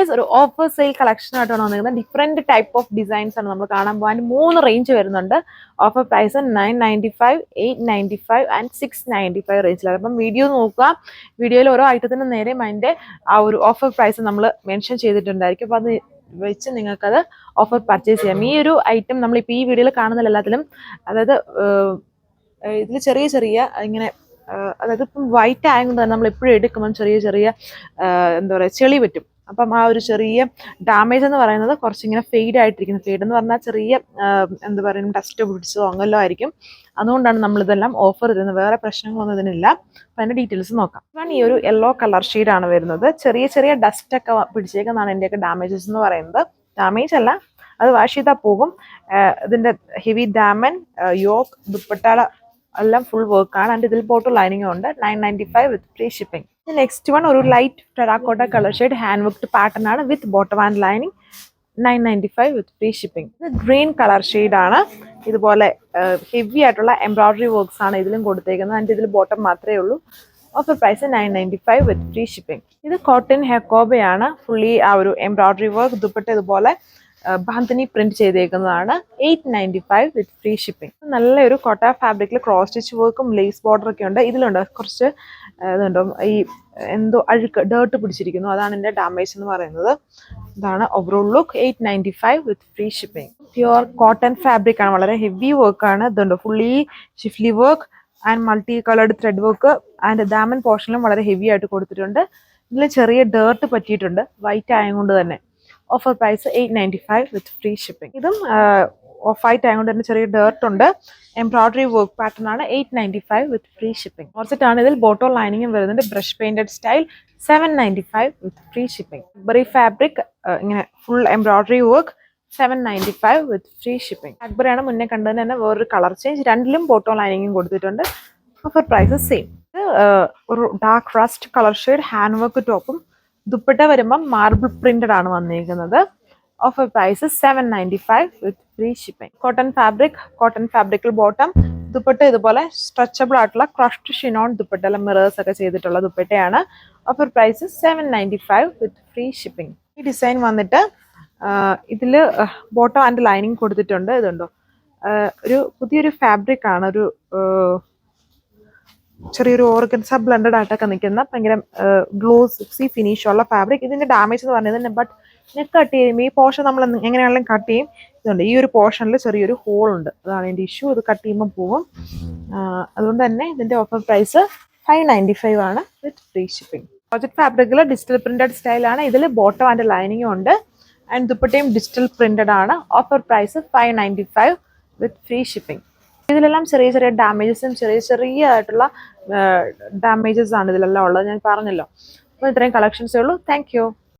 Guys ഒരു offer sale collection ആയിട്ടാണ് വന്നിരിക്കുന്നത്. ഡിഫറെന്റ് ടൈപ്പ് ഓഫ് ഡിസൈൻസ് ആണ് നമ്മൾ കാണാൻ പോകാൻ. 3 റേഞ്ച് വരുന്നുണ്ട്. ഓഫർ പ്രൈസ് 995, 895 ആൻഡ് 695 റേഞ്ചിലാണ്. അപ്പം വീഡിയോ നോക്കുക. വീഡിയോയിൽ ഓരോ ഐറ്റത്തിനും നേരെയും അതിൻ്റെ ആ ഒരു ഓഫർ പ്രൈസ് നമ്മൾ മെൻഷൻ ചെയ്തിട്ടുണ്ടായിരിക്കും. അപ്പോൾ അത് വെച്ച് നിങ്ങൾക്കത് ഓഫർ പർച്ചേസ് ചെയ്യാം. ഈ ഒരു ഐറ്റം നമ്മളിപ്പോൾ ഈ വീഡിയോയിൽ കാണുന്ന എല്ലാത്തിലും, അതായത് ഇതിൽ ചെറിയ ചെറിയ ഇങ്ങനെ, അതായത് ഇപ്പം വൈറ്റ് ആയതുകൊണ്ട് തന്നെ നമ്മൾ എപ്പോഴും എടുക്കുമ്പം ചെറിയ ചെറിയ എന്താ പറയുക ചെളി പറ്റും. അപ്പം ആ ഒരു ചെറിയ ഡാമേജ് എന്ന് പറയുന്നത് കുറച്ചിങ്ങനെ ഫെയ്ഡ് ആയിട്ടിരിക്കുന്നു. ഫെയ്ഡ് എന്ന് പറഞ്ഞാൽ ചെറിയ എന്താ പറയുക ഡസ്റ്റ് പിടിച്ചതോ അങ്ങനെല്ലോ ആയിരിക്കും. അതുകൊണ്ടാണ് നമ്മളിതെല്ലാം ഓഫർ തരുന്നത്. വേറെ പ്രശ്നങ്ങളൊന്നും ഇതിനില്ല. അപ്പം അതിൻ്റെ ഡീറ്റെയിൽസ് നോക്കാം. ഞാൻ ഈ ഒരു യെല്ലോ കളർ ഷെയ്ഡാണ് വരുന്നത്. ചെറിയ ചെറിയ ഡസ്റ്റൊക്കെ പിടിച്ചേക്കുന്നതാണ് ഇതിൻ്റെയൊക്കെ ഡാമേജസ് എന്ന് പറയുന്നത്. ഡാമേജ് അല്ല, അത് വാഷ് ചെയ്താൽ പോകും. ഇതിൻ്റെ ഹെവി ഡാമൻ യോക്ക് ദുപ്പട്ട എല്ലാം ഫുൾ വർക്കാണ്. ആൻഡ് ഇതിൽ ബോട്ടം ലൈനിങ്ങും ഉണ്ട്. 995 with free shipping. Next one ഒരു light terracotta colour shade hand worked pattern ആണ് with bottom and lining. 995 with free shipping. ഇത് ഗ്രീൻ കളർ ഷെയ്ഡ് ആണ്. ഇതുപോലെ ഹെവി ആയിട്ടുള്ള എംബ്രോയിഡറി വർക്ക്സ് ആണ് ഇതിലും കൊടുത്തേക്കുന്നത്. ആൻഡ് ഇതിൽ ബോട്ടം മാത്രമേ ഉള്ളൂ. Offer price 995 with free shipping. ഇത് കോട്ടൺ ഹെക്കോബയാണ്. ഫുള്ളി ആ ഒരു എംബ്രോയിഡറി വർക്ക് ദുപ്പട്ട ഇതുപോലെ ബാന്തിനി പ്രിന്റ് ചെയ്തേക്കുന്നതാണ്. 895 വിത്ത് ഫ്രീ ഷിപ്പിംഗ്. നല്ലൊരു കോട്ട ഫാബ്രിക്കിൽ ക്രോസ് സ്റ്റിച്ച് വർക്കും ലേസ് ബോർഡർ ഒക്കെ ഉണ്ട്. ഇതിലുണ്ട് കുറച്ച് ഇതുണ്ടോ ഈ എന്തോ അഴുക്ക് ഡേർട്ട് പിടിച്ചിരിക്കുന്നു. അതാണ് എൻ്റെ ഡാമേജ് എന്ന് പറയുന്നത്. ഇതാണ് overall look. 895 with free shipping. Pure cotton fabric ആണ്. വളരെ ഹെവി വർക്കാണ്. ഇതുണ്ട് fully schiffli work and multi coloured thread work. And ദാമൻ പോർഷനിലും വളരെ ഹെവി ആയിട്ട് കൊടുത്തിട്ടുണ്ട്. ഇതിൽ ചെറിയ ഡേർട്ട് പറ്റിയിട്ടുണ്ട് വൈറ്റ് ആയതുകൊണ്ട് തന്നെ. Offer price 895 with free shipping. ഇതും ഓഫ് വൈറ്റ് ആയതുകൊണ്ട് തന്നെ ചെറിയ ഡേർട്ട് ഉണ്ട്. എംബ്രോയിഡറി വർക്ക് പാറ്റേൺ ആണ്. 895 വിത്ത് ഫ്രീ ഷിപ്പിംഗ്. ഓർസെറ്റ് ആണ്. ഇതിൽ ബോട്ടോ ലൈനിങ്ങും വരുന്നുണ്ട്. Brush painted style. 795 with free shipping. ബറി ഫാബ്രിക് ഇങ്ങനെ full embroidery work. 795 with free shipping. അക്ബറിയാണ് മുന്നേ കണ്ടതിന് തന്നെ വേറൊരു കളർ ചേഞ്ച്. രണ്ടിലും ബോട്ടോ ലൈനിങ്ങും കൊടുത്തിട്ടുണ്ട്. Offer price same. ഒരു dark rust colour shade hand work ടോപ്പും ദുപ്പട്ട വരുമ്പം മാർബിൾ പ്രിന്റഡ് ആണ് വന്നിരിക്കുന്നത്. Offer price 795 with free shipping. Cotton ഫാബ്രിക്കിൽ ബോട്ടം ദുപ്പട്ട ഇതുപോലെ സ്ട്രെച്ചബിൾ ആയിട്ടുള്ള ക്രഷ്ഡ് ഷിനോൺ ദുപ്പട്ട, എല്ലാം മിറേഴ്സ് ഒക്കെ ചെയ്തിട്ടുള്ള ദുപ്പട്ടയാണ്. Offer price 795 with free shipping. ഈ ഡിസൈൻ വന്നിട്ട് ഇതിൽ ബോട്ടം ആൻഡ് ലൈനിങ് കൊടുത്തിട്ടുണ്ട്. ഇതുണ്ടോ ഒരു പുതിയൊരു ഫാബ്രിക് ആണ്. ഒരു ചെറിയൊരു ഓർഗൻസ ബ്ലെൻഡഡ് ആയിട്ടൊക്കെ നിൽക്കുന്ന ഭയങ്കര ഗ്ലോസി ഫിനിഷ് ഉള്ള ഫാബ്രിക്. ഇതിന്റെ ഡാമേജ് എന്ന് പറഞ്ഞത് ബട്ട് നെക്ക് കട്ട് ചെയ്യുമ്പോൾ ഈ പോർഷൻ നമ്മൾ എങ്ങനെയാണെങ്കിലും കട്ട് ചെയ്യും. ഇതുണ്ട് ഈ ഒരു പോർഷനിൽ ചെറിയൊരു ഹോൾ ഉണ്ട്. അതാണ് ഇതിന്റെ ഇഷ്യൂ. ഇത് കട്ട് ചെയ്യുമ്പോൾ പോകും. അതുകൊണ്ട് തന്നെ ഇതിന്റെ ഓഫർ പ്രൈസ് 595 ആണ് വിത്ത് ഫ്രീ ഷിപ്പിംഗ്. പ്രോജക്ട് ഫാബ്രിക്കിൽ ഡിജിറ്റൽ പ്രിന്റഡ് സ്റ്റൈലാണ്. ഇതിൽ ബോട്ടം ആൻഡ് ലൈനിങ്ങും ഉണ്ട്. ആൻഡ് ദുപ്പട്ടയും ഡിജിറ്റൽ പ്രിന്റഡ് ആണ്. Offer price 595 with free shipping. ഇതിലെല്ലാം ചെറിയ ചെറിയ ഡാമേജസും ചെറിയ ആയിട്ടുള്ള ഡാമേജസ് ആണ് ഇതിലെല്ലാം ഉള്ളത്. ഞാൻ പറഞ്ഞല്ലോ. അപ്പോൾ ഇത്രയും കളക്ഷൻസേ ഉള്ളൂ. Thank you.